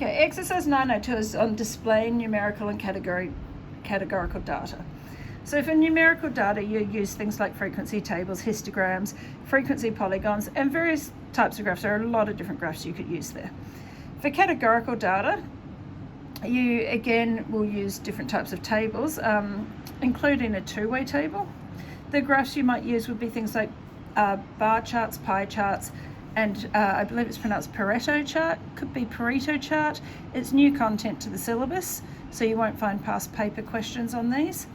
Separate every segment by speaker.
Speaker 1: Okay, exercise 902 is on displaying numerical and categorical data. So for numerical data, you use things like frequency tables, histograms, frequency polygons, and various types of graphs. There are a lot of different graphs you could use there. For categorical data, you again will use different types of tables, including a two-way table. The graphs you might use would be things like bar charts, pie charts, and I believe it's pronounced Pareto chart, could be Pareto chart. It's new content to the syllabus, so you won't find past paper questions on these.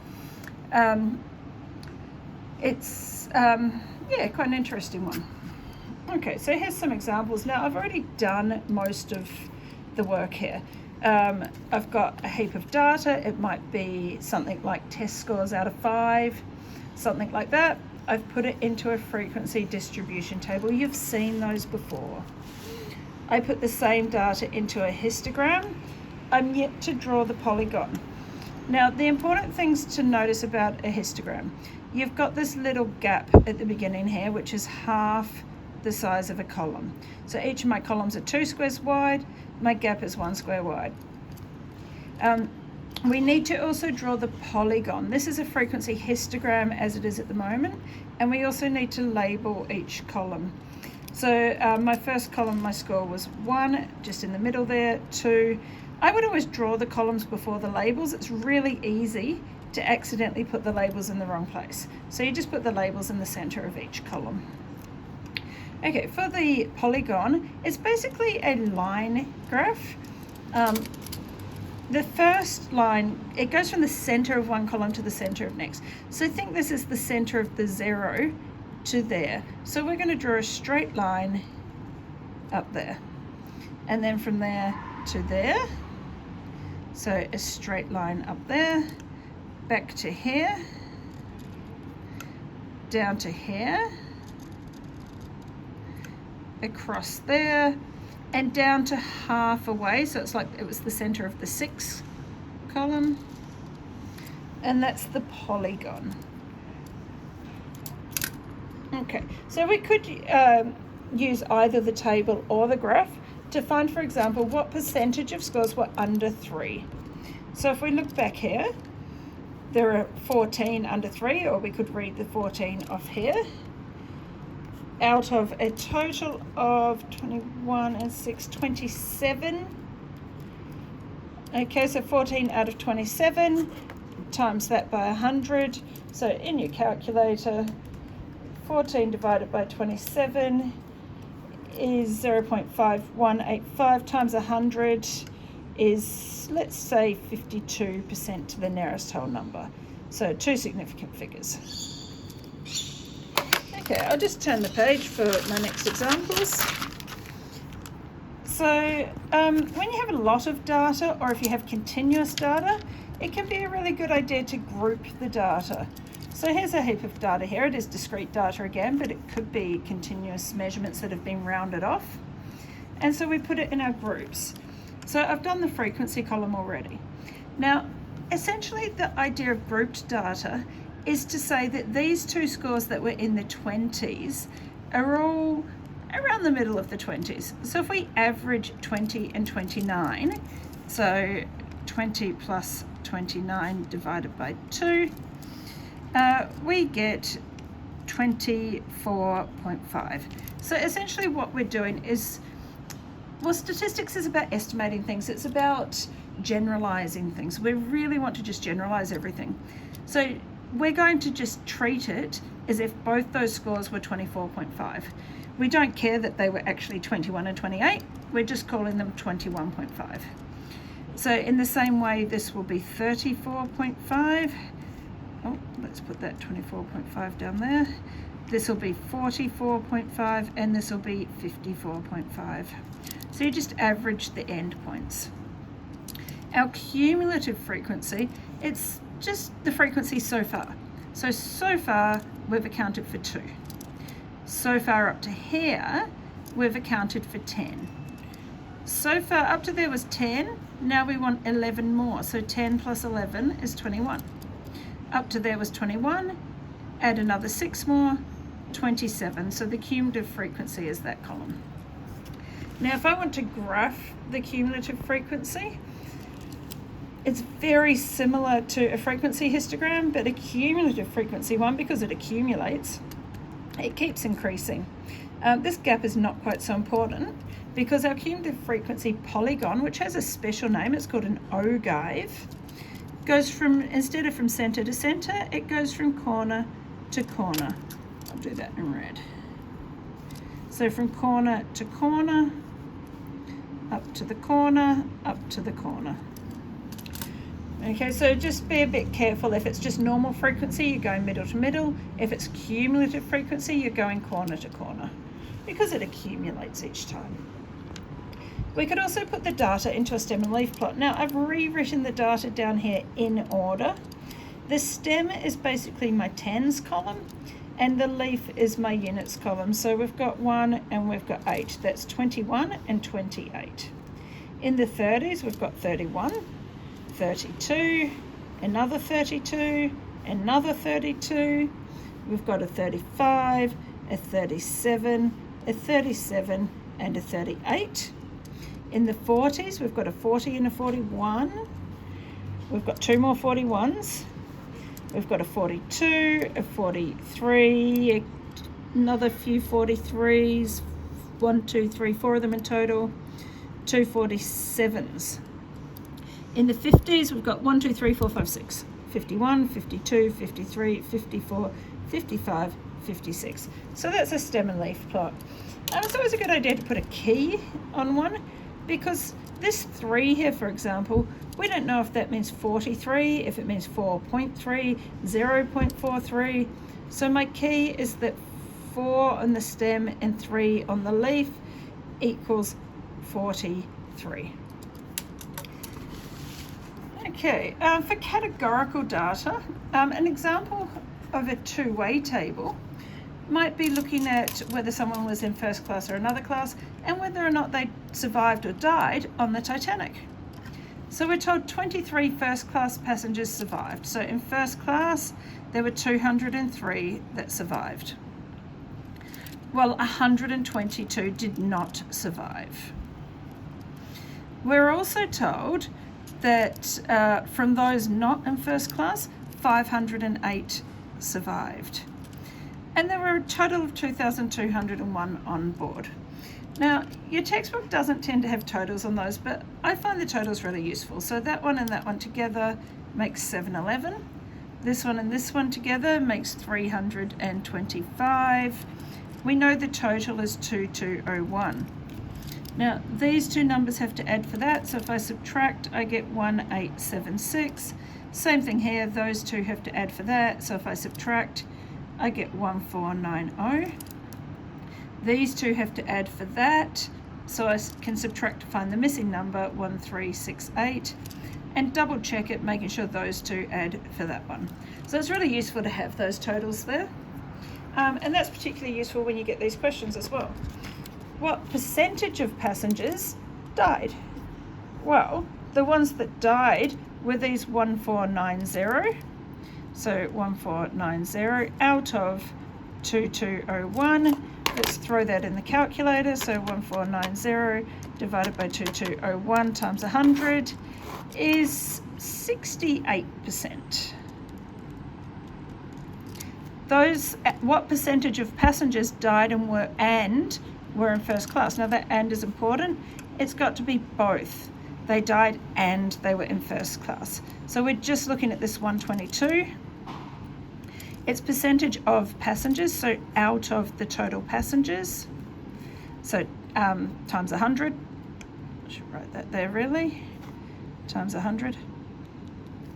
Speaker 1: It's quite an interesting one. Okay, so here's some examples. Now I've already done most of the work here. I've got a heap of data. It might be something like test scores out of 5, something like that. I've put it into a frequency distribution table. You've seen those before. I put the same data into a histogram. I'm yet to draw the polygon. Now, the important things to notice about a histogram, you've got this little gap at the beginning here, which is half the size of a column. So each of my columns are 2 squares wide, my gap is 1 square wide. We need to also draw the polygon. This is a frequency histogram as it is at the moment, and we also need to label each column. So my first column, my score was 1, just in the middle there, 2. I would always draw the columns before the labels. It's really easy to accidentally put the labels in the wrong place. So you just put the labels in the center of each column. Okay, for the polygon, it's basically a line graph. The first line, it goes from the center of one column to the center of next. So think this is the center of the 0 to there. So we're going to draw a straight line up there. And then from there to there. So a straight line up there, back to here, down to here, across there, and down to half away, so it's like it was the center of the 6 column, and that's the polygon. Okay, so we could use either the table or the graph to find, for example, what percentage of scores were under 3. So if we look back here, there are 14 under 3, or we could read the 14 off here. Out of a total of 21 and 6, 27. Okay, so 14 out of 27, times that by 100. So in your calculator, 14 divided by 27 is 0.5185 times 100 is, let's say, 52% to the nearest whole number. So 2 significant figures. Okay, I'll just turn the page for my next examples. So when you have a lot of data, or if you have continuous data, it can be a really good idea to group the data. So here's a heap of data here. It is discrete data again, but it could be continuous measurements that have been rounded off. And so we put it in our groups. So I've done the frequency column already. Now, essentially the idea of grouped data is to say that these 2 scores that were in the 20s are all around the middle of the 20s. So if we average 20 and 29, so 20 plus 29 divided by 2, we get 24.5. So essentially what we're doing is, well, statistics is about estimating things. It's about generalizing things. We really want to just generalize everything. So we're going to just treat it as if both those scores were 24.5. We don't care that they were actually 21 and 28. We're just calling them 21.5. So in the same way, this will be 34.5. Oh, let's put that 24.5 down there. This will be 44.5, and this will be 54.5. So you just average the endpoints. Our cumulative frequency, it's just the frequency so far. So far we've accounted for 2. So far up to here, we've accounted for 10. So far up to there was 10, now we want 11 more. So 10 plus 11 is 21. Up to there was 21, add another 6 more, 27. So the cumulative frequency is that column. Now, if I want to graph the cumulative frequency, it's very similar to a frequency histogram, but a cumulative frequency one, because it accumulates, it keeps increasing. This gap is not quite so important because our cumulative frequency polygon, which has a special name, it's called an ogive, goes from, instead of from center to center, it goes from corner to corner. I'll do that in red. So from corner to corner, up to the corner, up to the corner. Okay, so just be a bit careful. If it's just normal frequency, you're going middle to middle. If it's cumulative frequency, you're going corner to corner because it accumulates each time. We could also put the data into a stem and leaf plot. Now, I've rewritten the data down here in order. The stem is basically my tens column, and the leaf is my units column. So we've got 1 and we've got 8. That's 21 and 28. In the 30s, we've got 31, 32, another 32, another 32. We've got a 35, a 37, a 37, and a 38. In the 40s, we've got a 40 and a 41. We've got 2 more 41s. We've got a 42, a 43, another few 43s, 1, 2, 3, 4 of them in total, 2 47s. In the 50s, we've got 1, 2, 3, 4, 5, 6, 51, 52, 53, 54, 55, 56. So that's a stem and leaf plot. And it's always a good idea to put a key on one, because this 3 here, for example, we don't know if that means 43, if it means 4.3, 0.43. So my key is that 4 on the stem and 3 on the leaf equals 43. Okay, for categorical data, an example of a two-way table might be looking at whether someone was in first class or another class and whether or not they survived or died on the Titanic. So we're told 23 first class passengers survived. So in first class, there were 203 that survived. Well, 122 did not survive. We're also told that from those not in first class, 508 survived. And there were a total of 2,201 on board. Now, your textbook doesn't tend to have totals on those, but I find the totals really useful. So that one and that one together makes 711. This one and this one together makes 325. We know the total is 2201. Now, these two numbers have to add for that. So if I subtract, I get 1876. Same thing here, those two have to add for that. So if I subtract, I get 1490. These two have to add for that, so I can subtract to find the missing number, 1368, and double check it, making sure those two add for that one. So it's really useful to have those totals there, and that's particularly useful when you get these questions as well. What percentage of passengers died? Well, the ones that died were these 1490. So 1490 out of 2201. Let's throw that in the calculator. So 1490 divided by 2201 times 100 is 68%. What percentage of passengers died and were in first class? Now that and is important. It's got to be both. They died and they were in first class. So we're just looking at this 122. It's percentage of passengers, so out of the total passengers. So times 100. I should write that there really. Times 100.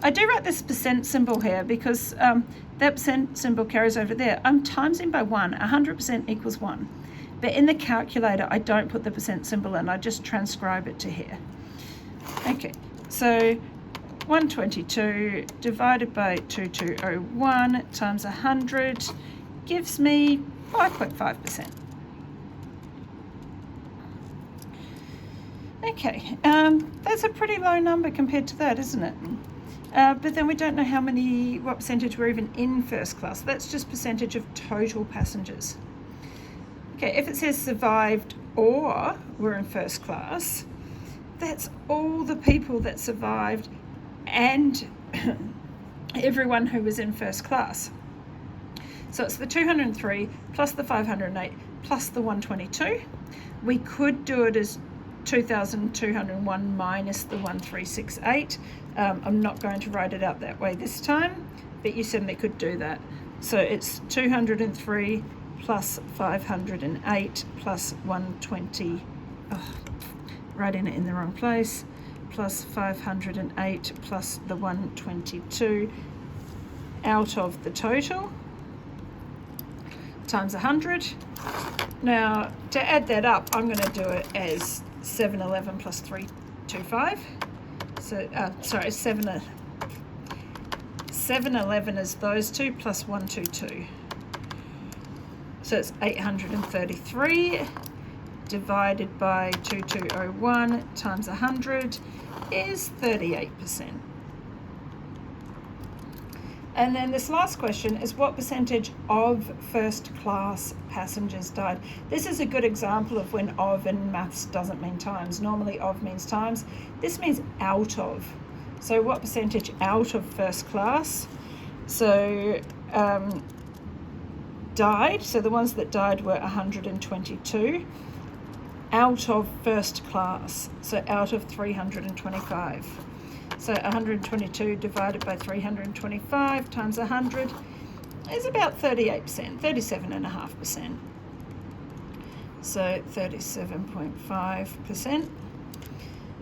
Speaker 1: I do write this percent symbol here because that percent symbol carries over there. I'm timesing by 1. 100% equals 1. But in the calculator, I don't put the percent symbol in. I just transcribe it to here. Okay, so 122 divided by 2201 times 100 gives me 5.5%. Okay, that's a pretty low number compared to that, isn't it? But then we don't know what percentage were even in first class. That's just percentage of total passengers. Okay, if it says survived or were in first class, that's all the people that survived and everyone who was in first class. So it's the 203 plus the 508 plus the 122. We could do it as 2,201 minus the 1,368. I'm not going to write it out that way this time, but you certainly could do that. So it's 203 plus 508 plus 120. Oh, writing it in the wrong place. Plus 508 plus the 122 out of the total times 100. Now, to add that up, I'm going to do it as 711 plus 325. So, 711 is those two plus 122. So it's 833 divided by 2201 times 100 is 38%. And then this last question is, what percentage of first class passengers died? This is a good example of when of in maths doesn't mean times. Normally of means times. This means out of. So what percentage out of first class? So died, so the ones that died were 122. Out of first class, so out of 325. So 122 divided by 325 times 100 is about 38%, 37.5%. So 37.5%.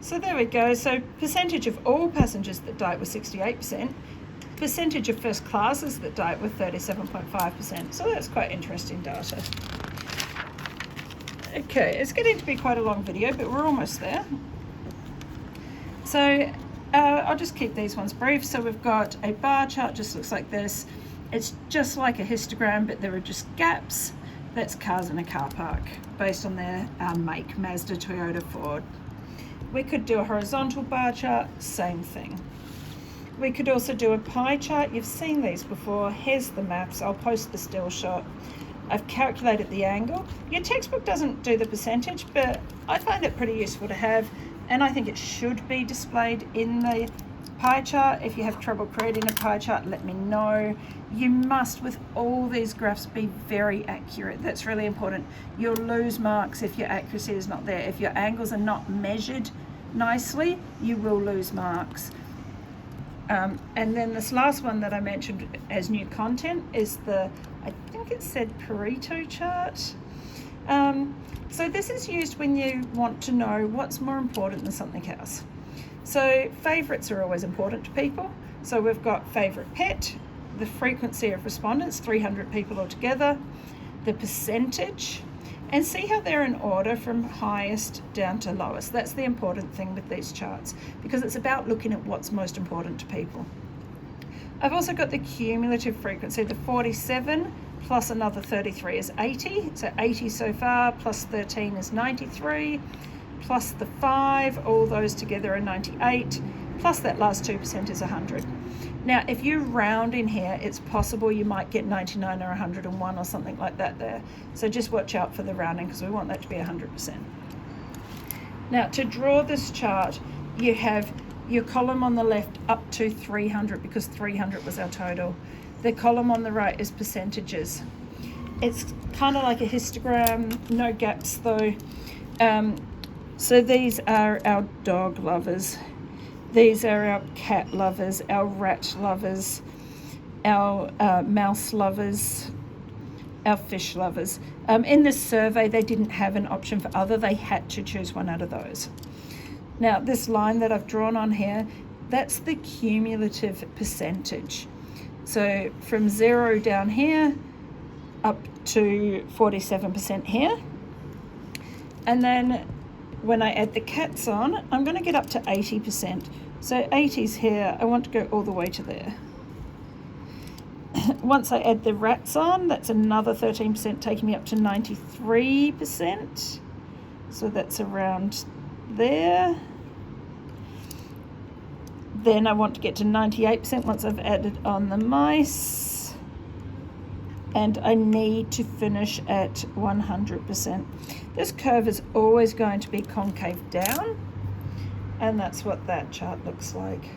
Speaker 1: So there we go. So percentage of all passengers that died was 68%. Percentage of first classes that died were 37.5%. So that's quite interesting data. Okay, it's getting to be quite a long video, but we're almost there. So I'll just keep these ones brief. So we've got a bar chart, just looks like this. It's just like a histogram, but there are just gaps. That's cars in a car park based on their make, Mazda, Toyota, Ford. We could do a horizontal bar chart, same thing. We could also do a pie chart. You've seen these before. Here's the maps. I'll post the still shot. I've calculated the angle. Your textbook doesn't do the percentage, but I find it pretty useful to have, and I think it should be displayed in the pie chart. If you have trouble creating a pie chart, let me know. You must, with all these graphs, be very accurate. That's really important. You'll lose marks if your accuracy is not there. If your angles are not measured nicely, you will lose marks. And then this last one that I mentioned as new content is the, I think it said Pareto chart. So this is used when you want to know what's more important than something else. So favourites are always important to people. So we've got favourite pet, the frequency of respondents, 300 people altogether, the percentage, and see how they're in order from highest down to lowest. That's the important thing with these charts, because it's about looking at what's most important to people. I've also got the cumulative frequency, the 47 plus another 33 is 80. So 80 so far, plus 13 is 93, plus the 5, all those together are 98, plus that last 2% is 100. Now, if you round in here, it's possible you might get 99 or 101 or something like that there. So just watch out for the rounding, because we want that to be 100%. Now, to draw this chart, you have your column on the left up to 300, because 300 was our total. The column on the right is percentages. It's kind of like a histogram, no gaps though. So these are our dog lovers. These are our cat lovers, our rat lovers, our mouse lovers, our fish lovers. In this survey, they didn't have an option for other. They had to choose one out of those. Now, this line that I've drawn on here, that's the cumulative percentage. So from 0 down here up to 47% here. And then when I add the cats on, I'm going to get up to 80%. So 80's here, I want to go all the way to there. Once I add the rats on, that's another 13%, taking me up to 93%. So that's around there. Then I want to get to 98% once I've added on the mice. and I need to finish at 100%. This curve is always going to be concave down, and that's what that chart looks like.